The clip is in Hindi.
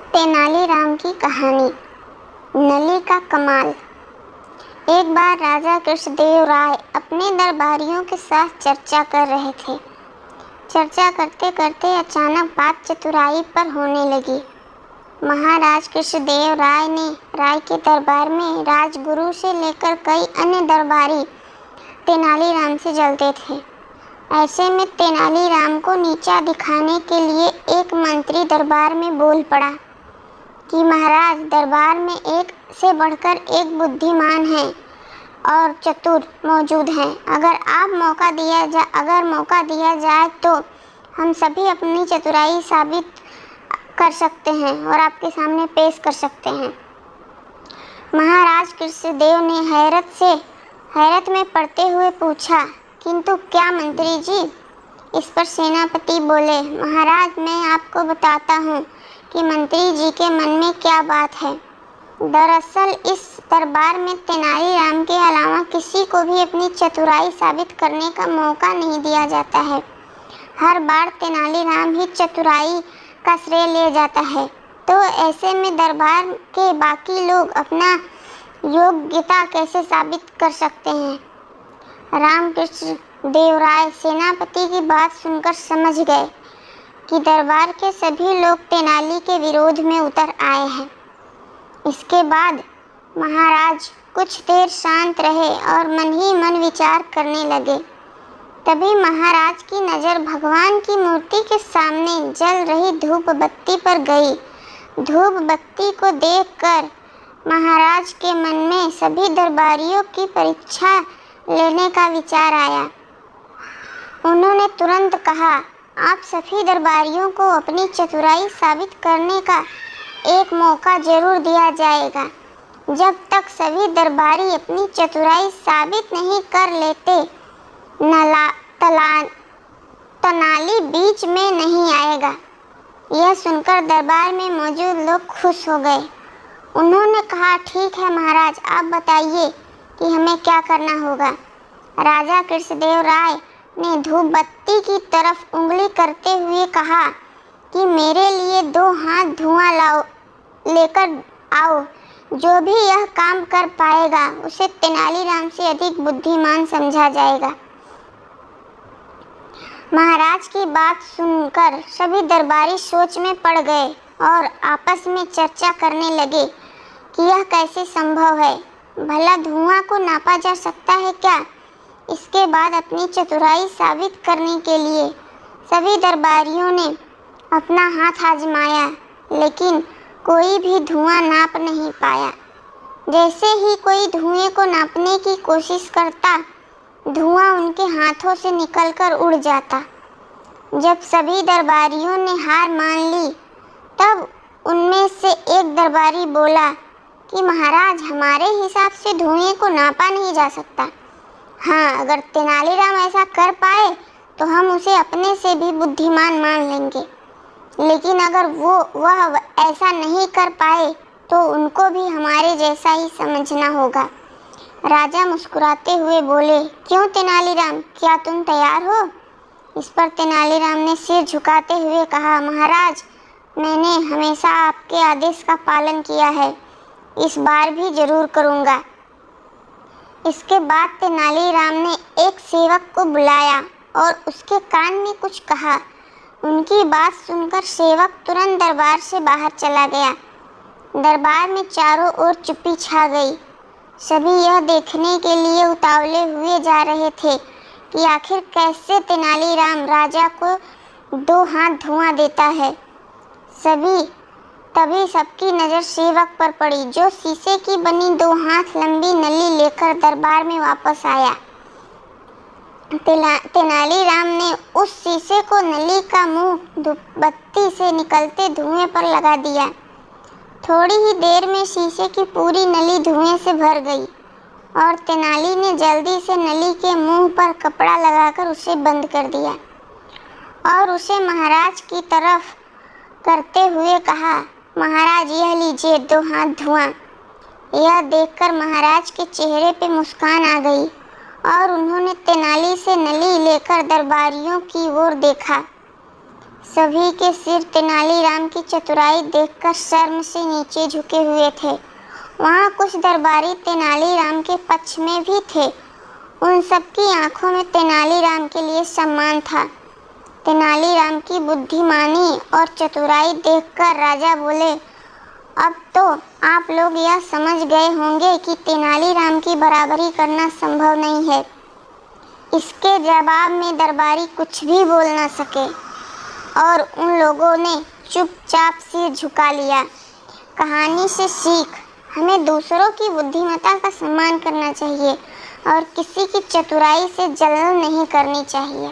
तेनालीराम की कहानी। नली का कमाल। एक बार राजा कृष्णदेव राय अपने दरबारियों के साथ चर्चा कर रहे थे। चर्चा करते करते अचानक बात चतुराई पर होने लगी। महाराज कृष्णदेव राय ने राय के दरबार में राजगुरु से लेकर कई अन्य दरबारी तेनालीराम से जलते थे। ऐसे में तेनालीराम को नीचा दिखाने के लिए एक मंत्री दरबार में बोल पड़ा कि महाराज, दरबार में एक से बढ़कर एक बुद्धिमान है और चतुर मौजूद हैं। अगर मौका दिया जाए तो हम सभी अपनी चतुराई साबित कर सकते हैं और आपके सामने पेश कर सकते हैं। महाराज कृष्णदेव ने हैरत में पड़ते हुए पूछा, किंतु क्या मंत्री जी? इस पर सेनापति बोले, महाराज, मैं आपको बताता हूँ कि मंत्री जी के मन में क्या बात है। दरअसल इस दरबार में तेनालीराम के अलावा किसी को भी अपनी चतुराई साबित करने का मौका नहीं दिया जाता है। हर बार तेनालीराम ही चतुराई का श्रेय ले जाता है, तो ऐसे में दरबार के बाकी लोग अपना योग्यता कैसे साबित कर सकते हैं। रामकृष्ण देव राय सेनापति की बात सुनकर समझ गए कि दरबार के सभी लोग तेनाली के विरोध में उतर आए हैं। इसके बाद महाराज कुछ देर शांत रहे और मन ही मन विचार करने लगे। तभी महाराज की नज़र भगवान की मूर्ति के सामने जल रही धूप बत्ती पर गई। धूप बत्ती को देखकर महाराज के मन में सभी दरबारियों की परीक्षा लेने का विचार आया। उन्होंने तुरंत कहा, आप सभी दरबारियों को अपनी चतुराई साबित करने का एक मौका जरूर दिया जाएगा। जब तक सभी दरबारी अपनी चतुराई साबित नहीं कर लेते, तेनाली बीच में नहीं आएगा। यह सुनकर दरबार में मौजूद लोग खुश हो गए। उन्होंने कहा, ठीक है महाराज, आप बताइए कि हमें क्या करना होगा। राजा कृष्णदेव राय ने धूप बत्ती की तरफ उंगली करते हुए कहा कि मेरे लिए 2 हाथ धुआं लेकर आओ। जो भी यह काम कर पाएगा उसे तेनालीराम से अधिक बुद्धिमान समझा जाएगा। महाराज की बात सुनकर सभी दरबारी सोच में पड़ गए और आपस में चर्चा करने लगे कि यह कैसे संभव है। भला धुआं को नापा जा सकता है क्या? इसके बाद अपनी चतुराई साबित करने के लिए सभी दरबारियों ने अपना हाथ आजमाया, लेकिन कोई भी धुआं नाप नहीं पाया। जैसे ही कोई धुएं को नापने की कोशिश करता, धुआं उनके हाथों से निकलकर उड़ जाता। जब सभी दरबारियों ने हार मान ली, तब उनमें से एक दरबारी बोला कि महाराज, हमारे हिसाब से धुएं को नापा नहीं जा सकता। हाँ, अगर तेनालीराम ऐसा कर पाए तो हम उसे अपने से भी बुद्धिमान मान लेंगे, लेकिन अगर वह ऐसा नहीं कर पाए तो उनको भी हमारे जैसा ही समझना होगा। राजा मुस्कुराते हुए बोले, क्यों तेनालीराम, क्या तुम तैयार हो? इस पर तेनालीराम ने सिर झुकाते हुए कहा, महाराज, मैंने हमेशा आपके आदेश का पालन किया है, इस बार भी जरूर करूँगा। इसके बाद तेनालीराम ने एक सेवक को बुलाया और उसके कान में कुछ कहा। उनकी बात सुनकर सेवक तुरंत दरबार से बाहर चला गया। दरबार में चारों ओर चुप्पी छा गई। सभी यह देखने के लिए उतावले हुए जा रहे थे कि आखिर कैसे तेनालीराम राजा को 2 हाथ धुआं देता है। तभी सबकी नज़र सेवक पर पड़ी, जो शीशे की बनी 2 हाथ लंबी नली लेकर दरबार में वापस आया। तेनालीराम ने उस शीशे को नली का मुंह धूपबत्ती से निकलते धुएं पर लगा दिया। थोड़ी ही देर में शीशे की पूरी नली धुएं से भर गई और तेनाली ने जल्दी से नली के मुंह पर कपड़ा लगाकर उसे बंद कर दिया और उसे महाराज की तरफ करते हुए कहा, महाराज, यह लीजिए 2 हाथ धुआं। यह देखकर महाराज के चेहरे पे मुस्कान आ गई और उन्होंने तेनाली से नली लेकर दरबारियों की ओर देखा। सभी के सिर तेनालीराम की चतुराई देखकर शर्म से नीचे झुके हुए थे। वहाँ कुछ दरबारी तेनालीराम के पक्ष में भी थे। उन सबकी आंखों में तेनालीराम के लिए सम्मान था। तेनालीराम की बुद्धिमानी और चतुराई देखकर राजा बोले, अब तो आप लोग यह समझ गए होंगे कि तेनालीराम की बराबरी करना संभव नहीं है। इसके जवाब में दरबारी कुछ भी बोल न सके और उन लोगों ने चुपचाप सिर झुका लिया। कहानी से सीख, हमें दूसरों की बुद्धिमत्ता का सम्मान करना चाहिए और किसी की चतुराई से जलन नहीं करनी चाहिए।